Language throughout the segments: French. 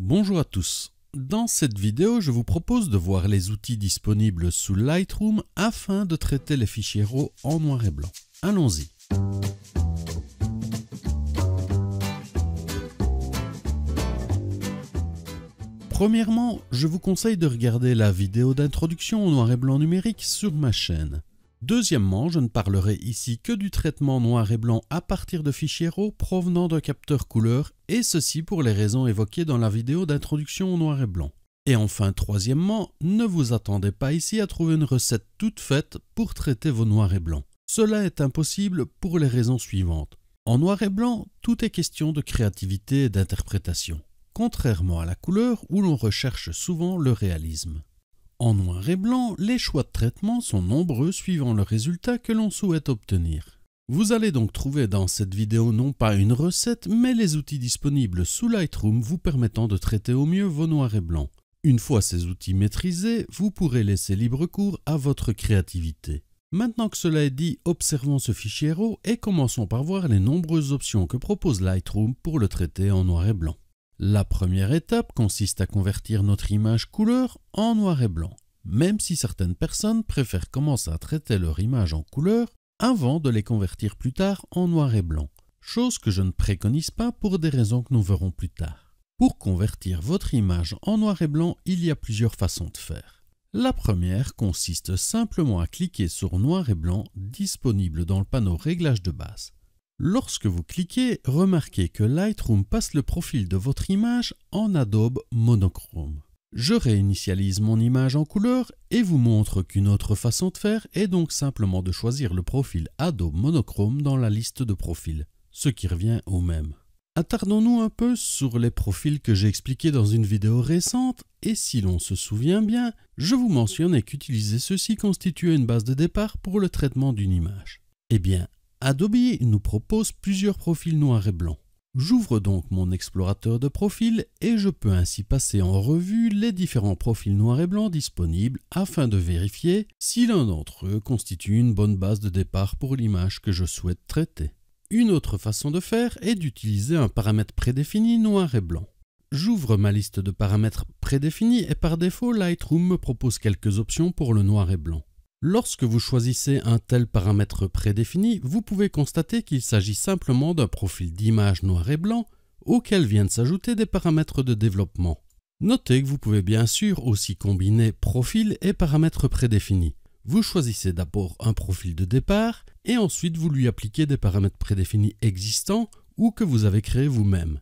Bonjour à tous. Dans cette vidéo, je vous propose de voir les outils disponibles sous Lightroom afin de traiter les fichiers RAW en noir et blanc. Allons-y. Premièrement, je vous conseille de regarder la vidéo d'introduction au noir et blanc numérique sur ma chaîne. Deuxièmement, je ne parlerai ici que du traitement noir et blanc à partir de fichiers RAW provenant d'un capteur couleur, et ceci pour les raisons évoquées dans la vidéo d'introduction au noir et blanc. Et enfin, troisièmement, ne vous attendez pas ici à trouver une recette toute faite pour traiter vos noirs et blancs. Cela est impossible pour les raisons suivantes. En noir et blanc, tout est question de créativité et d'interprétation, contrairement à la couleur où l'on recherche souvent le réalisme. En noir et blanc, les choix de traitement sont nombreux suivant le résultat que l'on souhaite obtenir. Vous allez donc trouver dans cette vidéo non pas une recette, mais les outils disponibles sous Lightroom vous permettant de traiter au mieux vos noirs et blancs. Une fois ces outils maîtrisés, vous pourrez laisser libre cours à votre créativité. Maintenant que cela est dit, observons ce fichier RAW et commençons par voir les nombreuses options que propose Lightroom pour le traiter en noir et blanc. La première étape consiste à convertir notre image couleur en noir et blanc, même si certaines personnes préfèrent commencer à traiter leur image en couleur avant de les convertir plus tard en noir et blanc, chose que je ne préconise pas pour des raisons que nous verrons plus tard. Pour convertir votre image en noir et blanc, il y a plusieurs façons de faire. La première consiste simplement à cliquer sur noir et blanc disponible dans le panneau réglage de base. Lorsque vous cliquez, remarquez que Lightroom passe le profil de votre image en Adobe Monochrome. Je réinitialise mon image en couleur et vous montre qu'une autre façon de faire est donc simplement de choisir le profil Adobe Monochrome dans la liste de profils, ce qui revient au même. Attardons-nous un peu sur les profils que j'ai expliqués dans une vidéo récente et si l'on se souvient bien, je vous mentionnais qu'utiliser ceci constituait une base de départ pour le traitement d'une image. Eh bien, Adobe nous propose plusieurs profils noirs et blancs. J'ouvre donc mon explorateur de profils et je peux ainsi passer en revue les différents profils noirs et blancs disponibles afin de vérifier si l'un d'entre eux constitue une bonne base de départ pour l'image que je souhaite traiter. Une autre façon de faire est d'utiliser un paramètre prédéfini noir et blanc. J'ouvre ma liste de paramètres prédéfinis et par défaut Lightroom me propose quelques options pour le noir et blanc. Lorsque vous choisissez un tel paramètre prédéfini, vous pouvez constater qu'il s'agit simplement d'un profil d'image noir et blanc auquel viennent s'ajouter des paramètres de développement. Notez que vous pouvez bien sûr aussi combiner profil et paramètres prédéfinis. Vous choisissez d'abord un profil de départ et ensuite vous lui appliquez des paramètres prédéfinis existants ou que vous avez créés vous-même.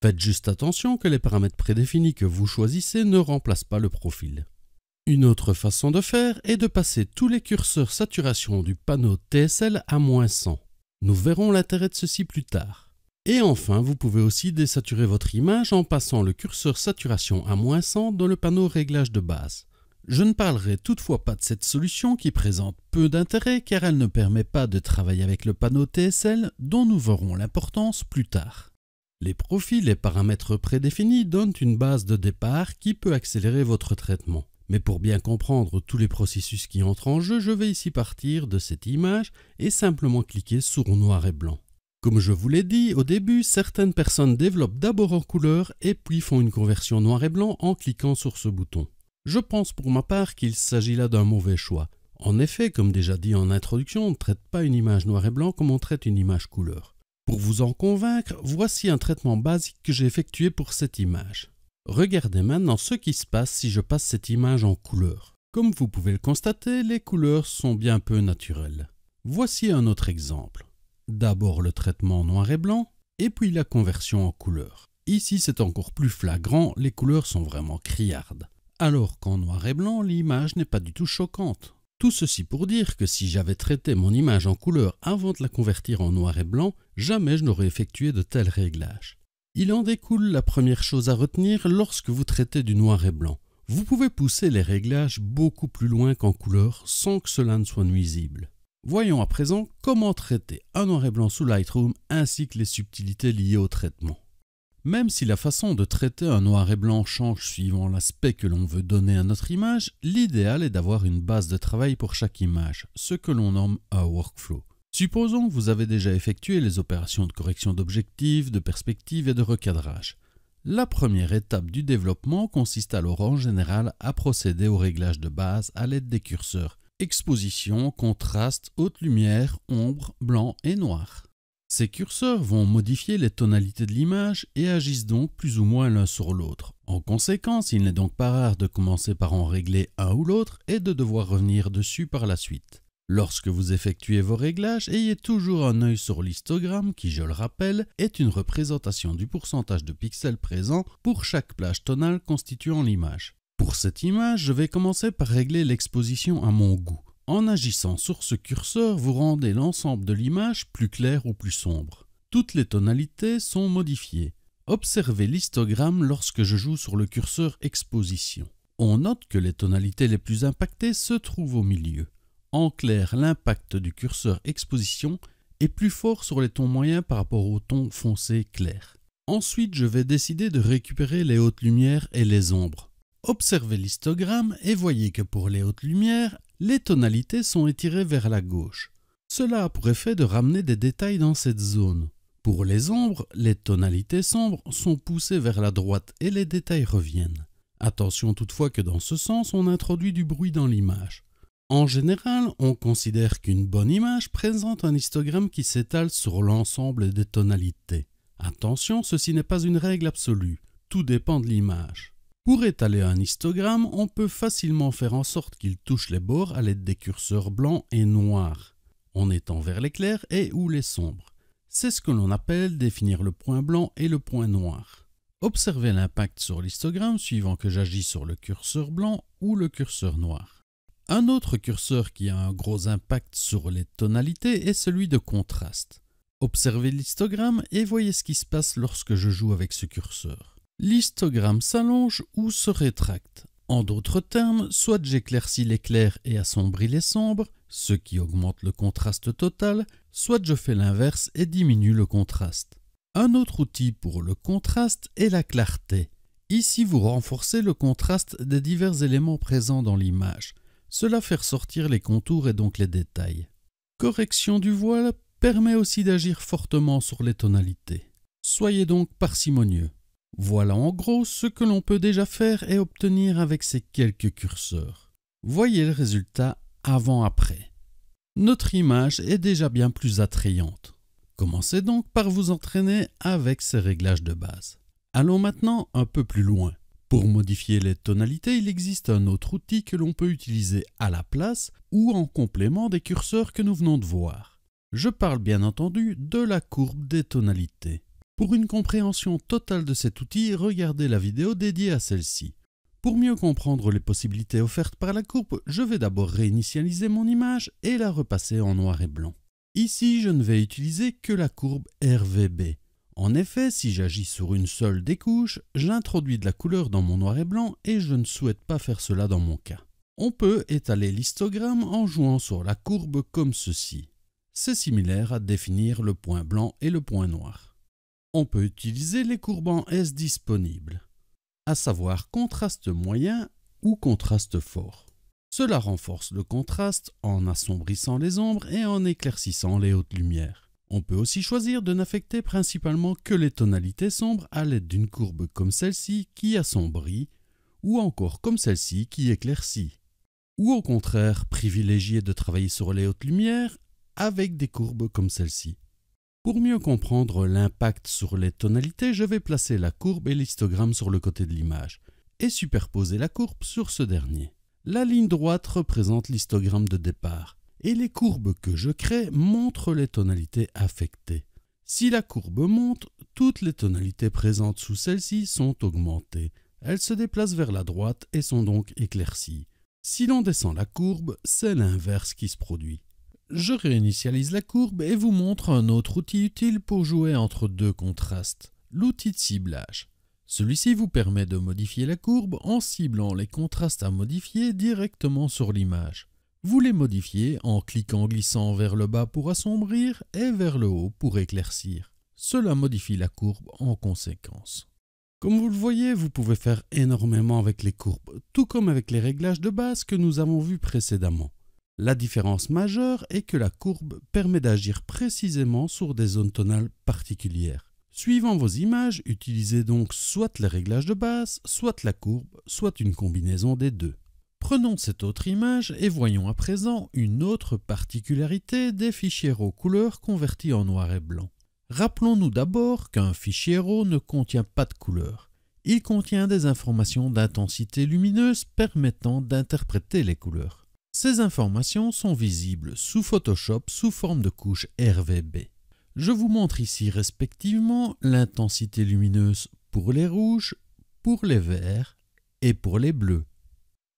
Faites juste attention que les paramètres prédéfinis que vous choisissez ne remplacent pas le profil. Une autre façon de faire est de passer tous les curseurs saturation du panneau TSL à -100. Nous verrons l'intérêt de ceci plus tard. Et enfin, vous pouvez aussi désaturer votre image en passant le curseur saturation à -100 dans le panneau réglage de base. Je ne parlerai toutefois pas de cette solution qui présente peu d'intérêt car elle ne permet pas de travailler avec le panneau TSL dont nous verrons l'importance plus tard. Les profils et paramètres prédéfinis donnent une base de départ qui peut accélérer votre traitement. Mais pour bien comprendre tous les processus qui entrent en jeu, je vais ici partir de cette image et simplement cliquer sur noir et blanc. Comme je vous l'ai dit au début, certaines personnes développent d'abord en couleur et puis font une conversion noir et blanc en cliquant sur ce bouton. Je pense pour ma part qu'il s'agit là d'un mauvais choix. En effet, comme déjà dit en introduction, on ne traite pas une image noir et blanc comme on traite une image couleur. Pour vous en convaincre, voici un traitement basique que j'ai effectué pour cette image. Regardez maintenant ce qui se passe si je passe cette image en couleur. Comme vous pouvez le constater, les couleurs sont bien peu naturelles. Voici un autre exemple. D'abord le traitement noir et blanc, et puis la conversion en couleur. Ici c'est encore plus flagrant, les couleurs sont vraiment criardes. Alors qu'en noir et blanc, l'image n'est pas du tout choquante. Tout ceci pour dire que si j'avais traité mon image en couleur avant de la convertir en noir et blanc, jamais je n'aurais effectué de tels réglages. Il en découle la première chose à retenir lorsque vous traitez du noir et blanc. Vous pouvez pousser les réglages beaucoup plus loin qu'en couleur sans que cela ne soit nuisible. Voyons à présent comment traiter un noir et blanc sous Lightroom ainsi que les subtilités liées au traitement. Même si la façon de traiter un noir et blanc change suivant l'aspect que l'on veut donner à notre image, l'idéal est d'avoir une base de travail pour chaque image, ce que l'on nomme un workflow. Supposons que vous avez déjà effectué les opérations de correction d'objectif, de perspective et de recadrage. La première étape du développement consiste alors en général à procéder au réglage de base à l'aide des curseurs exposition, contraste, haute lumière, ombre, blanc et noir. Ces curseurs vont modifier les tonalités de l'image et agissent donc plus ou moins l'un sur l'autre. En conséquence, il n'est donc pas rare de commencer par en régler un ou l'autre et de devoir revenir dessus par la suite. Lorsque vous effectuez vos réglages, ayez toujours un œil sur l'histogramme qui, je le rappelle, est une représentation du pourcentage de pixels présents pour chaque plage tonale constituant l'image. Pour cette image, je vais commencer par régler l'exposition à mon goût. En agissant sur ce curseur, vous rendez l'ensemble de l'image plus clair ou plus sombre. Toutes les tonalités sont modifiées. Observez l'histogramme lorsque je joue sur le curseur exposition. On note que les tonalités les plus impactées se trouvent au milieu. En clair, l'impact du curseur exposition est plus fort sur les tons moyens par rapport aux tons foncés clairs. Ensuite, je vais décider de récupérer les hautes lumières et les ombres. Observez l'histogramme et voyez que pour les hautes lumières, les tonalités sont étirées vers la gauche. Cela a pour effet de ramener des détails dans cette zone. Pour les ombres, les tonalités sombres sont poussées vers la droite et les détails reviennent. Attention toutefois que dans ce sens, on introduit du bruit dans l'image. En général, on considère qu'une bonne image présente un histogramme qui s'étale sur l'ensemble des tonalités. Attention, ceci n'est pas une règle absolue, tout dépend de l'image. Pour étaler un histogramme, on peut facilement faire en sorte qu'il touche les bords à l'aide des curseurs blancs et noirs, en étant vers les clairs et ou les sombres. C'est ce que l'on appelle définir le point blanc et le point noir. Observez l'impact sur l'histogramme suivant que j'agis sur le curseur blanc ou le curseur noir. Un autre curseur qui a un gros impact sur les tonalités est celui de contraste. Observez l'histogramme et voyez ce qui se passe lorsque je joue avec ce curseur. L'histogramme s'allonge ou se rétracte. En d'autres termes, soit j'éclaircis les clairs et assombris les sombres, ce qui augmente le contraste total, soit je fais l'inverse et diminue le contraste. Un autre outil pour le contraste est la clarté. Ici, vous renforcez le contraste des divers éléments présents dans l'image. Cela fait ressortir les contours et donc les détails. Correction du voile permet aussi d'agir fortement sur les tonalités. Soyez donc parcimonieux. Voilà en gros ce que l'on peut déjà faire et obtenir avec ces quelques curseurs. Voyez le résultat avant-après. Notre image est déjà bien plus attrayante. Commencez donc par vous entraîner avec ces réglages de base. Allons maintenant un peu plus loin. Pour modifier les tonalités, il existe un autre outil que l'on peut utiliser à la place ou en complément des curseurs que nous venons de voir. Je parle bien entendu de la courbe des tonalités. Pour une compréhension totale de cet outil, regardez la vidéo dédiée à celle-ci. Pour mieux comprendre les possibilités offertes par la courbe, je vais d'abord réinitialiser mon image et la repasser en noir et blanc. Ici, je ne vais utiliser que la courbe RVB. En effet, si j'agis sur une seule des couches, j'introduis de la couleur dans mon noir et blanc et je ne souhaite pas faire cela dans mon cas. On peut étaler l'histogramme en jouant sur la courbe comme ceci. C'est similaire à définir le point blanc et le point noir. On peut utiliser les courbes en S disponibles, à savoir contraste moyen ou contraste fort. Cela renforce le contraste en assombrissant les ombres et en éclaircissant les hautes lumières. On peut aussi choisir de n'affecter principalement que les tonalités sombres à l'aide d'une courbe comme celle-ci qui assombrit, ou encore comme celle-ci qui éclaircit. Ou au contraire, privilégier de travailler sur les hautes lumières avec des courbes comme celle-ci. Pour mieux comprendre l'impact sur les tonalités, je vais placer la courbe et l'histogramme sur le côté de l'image et superposer la courbe sur ce dernier. La ligne droite représente l'histogramme de départ et les courbes que je crée montrent les tonalités affectées. Si la courbe monte, toutes les tonalités présentes sous celle-ci sont augmentées. Elles se déplacent vers la droite et sont donc éclaircies. Si l'on descend la courbe, c'est l'inverse qui se produit. Je réinitialise la courbe et vous montre un autre outil utile pour jouer entre deux contrastes, l'outil de ciblage. Celui-ci vous permet de modifier la courbe en ciblant les contrastes à modifier directement sur l'image. Vous les modifiez en cliquant glissant vers le bas pour assombrir et vers le haut pour éclaircir. Cela modifie la courbe en conséquence. Comme vous le voyez, vous pouvez faire énormément avec les courbes, tout comme avec les réglages de base que nous avons vus précédemment. La différence majeure est que la courbe permet d'agir précisément sur des zones tonales particulières. Suivant vos images, utilisez donc soit les réglages de base, soit la courbe, soit une combinaison des deux. Prenons cette autre image et voyons à présent une autre particularité des fichiers RAW couleurs convertis en noir et blanc. Rappelons-nous d'abord qu'un fichier RAW ne contient pas de couleurs. Il contient des informations d'intensité lumineuse permettant d'interpréter les couleurs. Ces informations sont visibles sous Photoshop sous forme de couches RVB. Je vous montre ici respectivement l'intensité lumineuse pour les rouges, pour les verts et pour les bleus.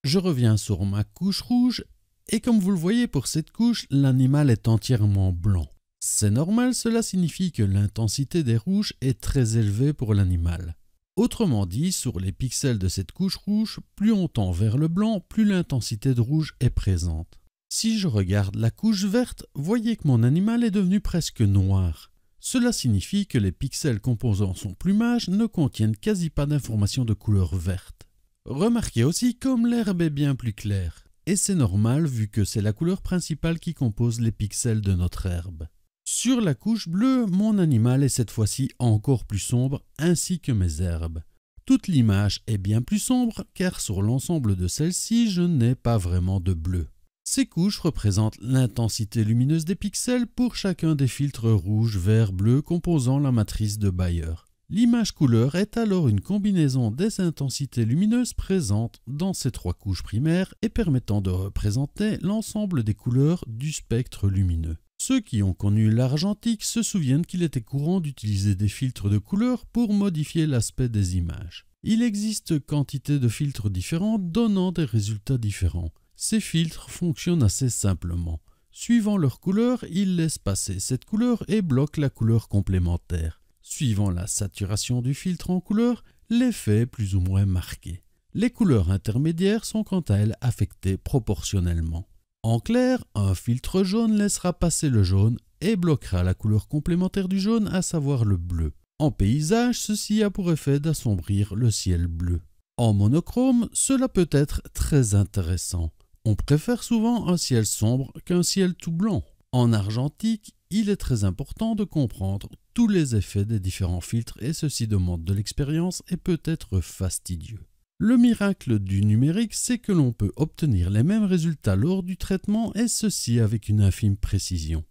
Je reviens sur ma couche rouge et comme vous le voyez pour cette couche, l'animal est entièrement blanc. C'est normal, cela signifie que l'intensité des rouges est très élevée pour l'animal. Autrement dit, sur les pixels de cette couche rouge, plus on tend vers le blanc, plus l'intensité de rouge est présente. Si je regarde la couche verte, voyez que mon animal est devenu presque noir. Cela signifie que les pixels composant son plumage ne contiennent quasi pas d'informations de couleur verte. Remarquez aussi comme l'herbe est bien plus claire. Et c'est normal vu que c'est la couleur principale qui compose les pixels de notre herbe. Sur la couche bleue, mon animal est cette fois-ci encore plus sombre, ainsi que mes herbes. Toute l'image est bien plus sombre, car sur l'ensemble de celle-ci, je n'ai pas vraiment de bleu. Ces couches représentent l'intensité lumineuse des pixels pour chacun des filtres rouge, vert, bleu composant la matrice de Bayer. L'image couleur est alors une combinaison des intensités lumineuses présentes dans ces trois couches primaires et permettant de représenter l'ensemble des couleurs du spectre lumineux. Ceux qui ont connu l'argentique se souviennent qu'il était courant d'utiliser des filtres de couleur pour modifier l'aspect des images. Il existe quantité de filtres différents donnant des résultats différents. Ces filtres fonctionnent assez simplement. Suivant leur couleur, ils laissent passer cette couleur et bloquent la couleur complémentaire. Suivant la saturation du filtre en couleur, l'effet est plus ou moins marqué. Les couleurs intermédiaires sont quant à elles affectées proportionnellement. En clair, un filtre jaune laissera passer le jaune et bloquera la couleur complémentaire du jaune, à savoir le bleu. En paysage, ceci a pour effet d'assombrir le ciel bleu. En monochrome, cela peut être très intéressant. On préfère souvent un ciel sombre qu'un ciel tout blanc. En argentique, il est très important de comprendre tous les effets des différents filtres et ceci demande de l'expérience et peut être fastidieux. Le miracle du numérique, c'est que l'on peut obtenir les mêmes résultats lors du traitement et ceci avec une infime précision.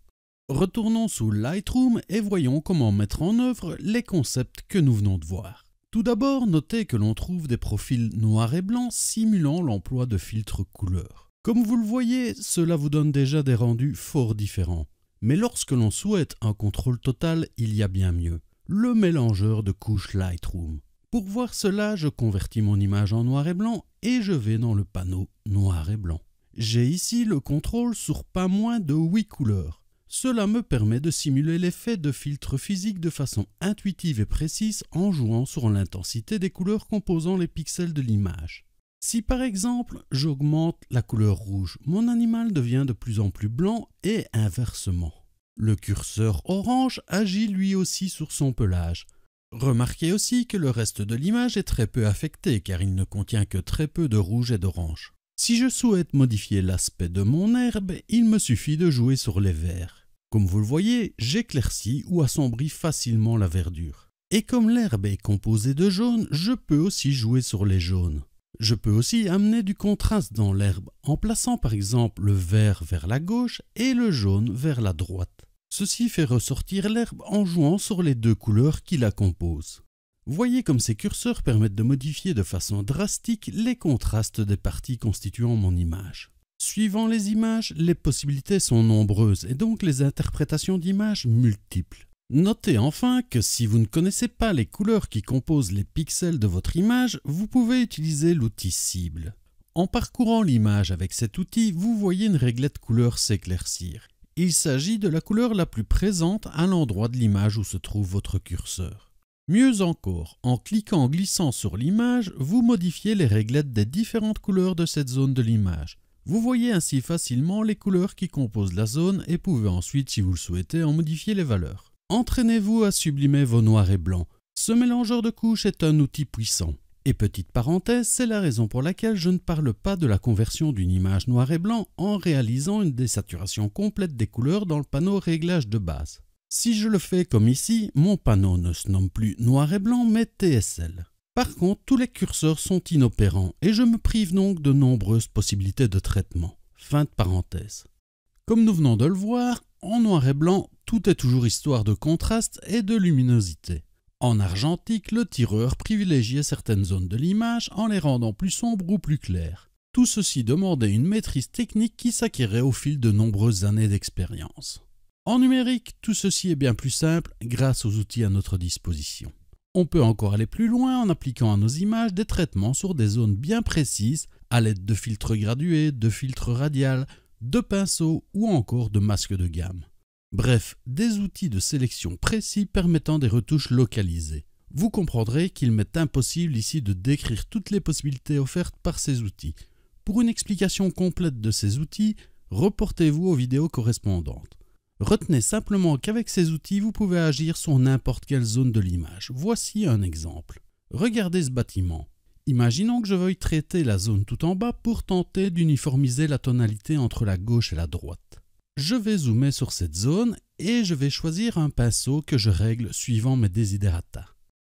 Retournons sous Lightroom et voyons comment mettre en œuvre les concepts que nous venons de voir. Tout d'abord, notez que l'on trouve des profils noirs et blancs simulant l'emploi de filtres couleurs. Comme vous le voyez, cela vous donne déjà des rendus fort différents. Mais lorsque l'on souhaite un contrôle total, il y a bien mieux, le mélangeur de couches Lightroom. Pour voir cela, je convertis mon image en noir et blanc et je vais dans le panneau noir et blanc. J'ai ici le contrôle sur pas moins de 8 couleurs. Cela me permet de simuler l'effet de filtre physique de façon intuitive et précise en jouant sur l'intensité des couleurs composant les pixels de l'image. Si par exemple j'augmente la couleur rouge, mon animal devient de plus en plus blanc et inversement. Le curseur orange agit lui aussi sur son pelage. Remarquez aussi que le reste de l'image est très peu affecté car il ne contient que très peu de rouge et d'orange. Si je souhaite modifier l'aspect de mon herbe, il me suffit de jouer sur les verts. Comme vous le voyez, j'éclaircis ou assombris facilement la verdure. Et comme l'herbe est composée de jaune, je peux aussi jouer sur les jaunes. Je peux aussi amener du contraste dans l'herbe en plaçant par exemple le vert vers la gauche et le jaune vers la droite. Ceci fait ressortir l'herbe en jouant sur les deux couleurs qui la composent. Voyez comme ces curseurs permettent de modifier de façon drastique les contrastes des parties constituant mon image. Suivant les images, les possibilités sont nombreuses et donc les interprétations d'images multiples. Notez enfin que si vous ne connaissez pas les couleurs qui composent les pixels de votre image, vous pouvez utiliser l'outil cible. En parcourant l'image avec cet outil, vous voyez une réglette couleur s'éclaircir. Il s'agit de la couleur la plus présente à l'endroit de l'image où se trouve votre curseur. Mieux encore, en cliquant en glissant sur l'image, vous modifiez les réglettes des différentes couleurs de cette zone de l'image. Vous voyez ainsi facilement les couleurs qui composent la zone et pouvez ensuite, si vous le souhaitez, en modifier les valeurs. Entraînez-vous à sublimer vos noirs et blancs. Ce mélangeur de couches est un outil puissant. Et petite parenthèse, c'est la raison pour laquelle je ne parle pas de la conversion d'une image noir et blanc en réalisant une désaturation complète des couleurs dans le panneau réglage de base. Si je le fais comme ici, mon panneau ne se nomme plus noir et blanc mais TSL. Par contre, tous les curseurs sont inopérants et je me prive donc de nombreuses possibilités de traitement. Fin de parenthèse. Comme nous venons de le voir, en noir et blanc, tout est toujours histoire de contraste et de luminosité. En argentique, le tireur privilégiait certaines zones de l'image en les rendant plus sombres ou plus claires. Tout ceci demandait une maîtrise technique qui s'acquérait au fil de nombreuses années d'expérience. En numérique, tout ceci est bien plus simple grâce aux outils à notre disposition. On peut encore aller plus loin en appliquant à nos images des traitements sur des zones bien précises à l'aide de filtres gradués, de filtres radials, de pinceaux ou encore de masques de gamme. Bref, des outils de sélection précis permettant des retouches localisées. Vous comprendrez qu'il m'est impossible ici de décrire toutes les possibilités offertes par ces outils. Pour une explication complète de ces outils, reportez-vous aux vidéos correspondantes. Retenez simplement qu'avec ces outils, vous pouvez agir sur n'importe quelle zone de l'image. Voici un exemple. Regardez ce bâtiment. Imaginons que je veuille traiter la zone tout en bas pour tenter d'uniformiser la tonalité entre la gauche et la droite. Je vais zoomer sur cette zone et je vais choisir un pinceau que je règle suivant mes desiderata.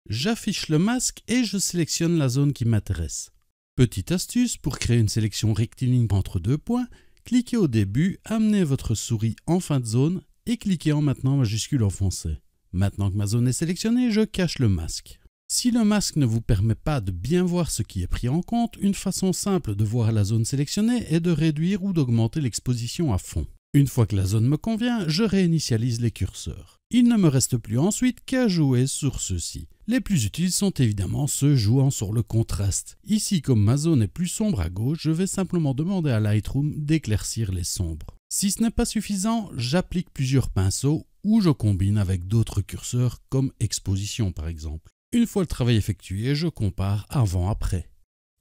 J'affiche le masque et je sélectionne la zone qui m'intéresse. Petite astuce pour créer une sélection rectiligne entre deux points, cliquez au début, amenez votre souris en fin de zone et cliquez en maintenant majuscule enfoncée. Maintenant que ma zone est sélectionnée, je cache le masque. Si le masque ne vous permet pas de bien voir ce qui est pris en compte, une façon simple de voir la zone sélectionnée est de réduire ou d'augmenter l'exposition à fond. Une fois que la zone me convient, je réinitialise les curseurs. Il ne me reste plus ensuite qu'à jouer sur ceux-ci. Les plus utiles sont évidemment ceux jouant sur le contraste. Ici, comme ma zone est plus sombre à gauche, je vais simplement demander à Lightroom d'éclaircir les sombres. Si ce n'est pas suffisant, j'applique plusieurs pinceaux ou je combine avec d'autres curseurs comme exposition par exemple. Une fois le travail effectué, je compare avant-après.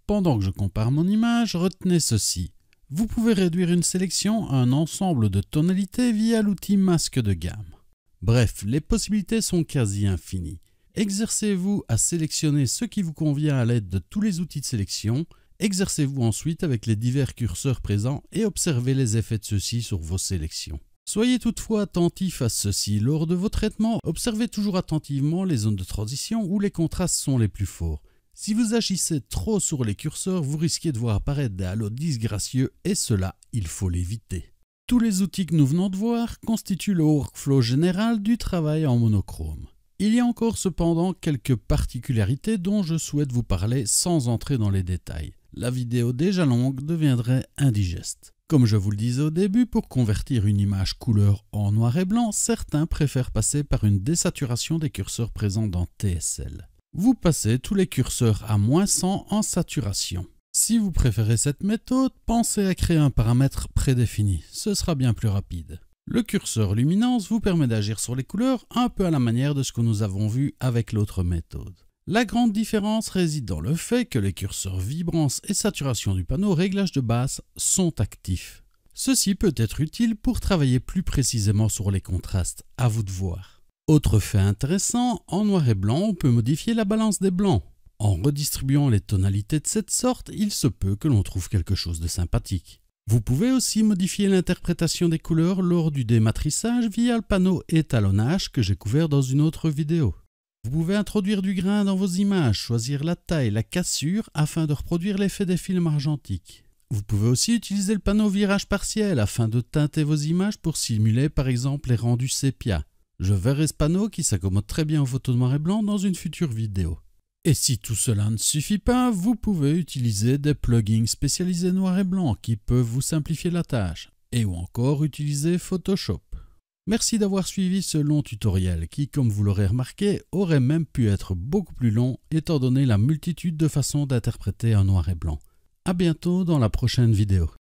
Pendant que je compare mon image, retenez ceci. Vous pouvez réduire une sélection à un ensemble de tonalités via l'outil masque de gamme. Bref, les possibilités sont quasi infinies. Exercez-vous à sélectionner ce qui vous convient à l'aide de tous les outils de sélection. Exercez-vous ensuite avec les divers curseurs présents et observez les effets de ceux-ci sur vos sélections. Soyez toutefois attentif à ceci. Lors de vos traitements, observez toujours attentivement les zones de transition où les contrastes sont les plus forts. Si vous agissez trop sur les curseurs, vous risquez de voir apparaître des halos disgracieux et cela, il faut l'éviter. Tous les outils que nous venons de voir constituent le workflow général du travail en monochrome. Il y a encore cependant quelques particularités dont je souhaite vous parler sans entrer dans les détails. La vidéo déjà longue deviendrait indigeste. Comme je vous le disais au début, pour convertir une image couleur en noir et blanc, certains préfèrent passer par une désaturation des curseurs présents dans TSL. Vous passez tous les curseurs à -100 en saturation. Si vous préférez cette méthode, pensez à créer un paramètre prédéfini, ce sera bien plus rapide. Le curseur luminance vous permet d'agir sur les couleurs un peu à la manière de ce que nous avons vu avec l'autre méthode. La grande différence réside dans le fait que les curseurs vibrance et saturation du panneau réglage de basse sont actifs. Ceci peut être utile pour travailler plus précisément sur les contrastes, à vous de voir. Autre fait intéressant, en noir et blanc, on peut modifier la balance des blancs. En redistribuant les tonalités de cette sorte, il se peut que l'on trouve quelque chose de sympathique. Vous pouvez aussi modifier l'interprétation des couleurs lors du dématrissage via le panneau étalonnage que j'ai couvert dans une autre vidéo. Vous pouvez introduire du grain dans vos images, choisir la taille, la cassure afin de reproduire l'effet des films argentiques. Vous pouvez aussi utiliser le panneau virage partiel afin de teinter vos images pour simuler par exemple les rendus sépia. Je verrai ce panneau qui s'accommode très bien aux photos de noir et blanc dans une future vidéo. Et si tout cela ne suffit pas, vous pouvez utiliser des plugins spécialisés noir et blanc qui peuvent vous simplifier la tâche, et ou encore utiliser Photoshop. Merci d'avoir suivi ce long tutoriel qui, comme vous l'aurez remarqué, aurait même pu être beaucoup plus long étant donné la multitude de façons d'interpréter un noir et blanc. À bientôt dans la prochaine vidéo.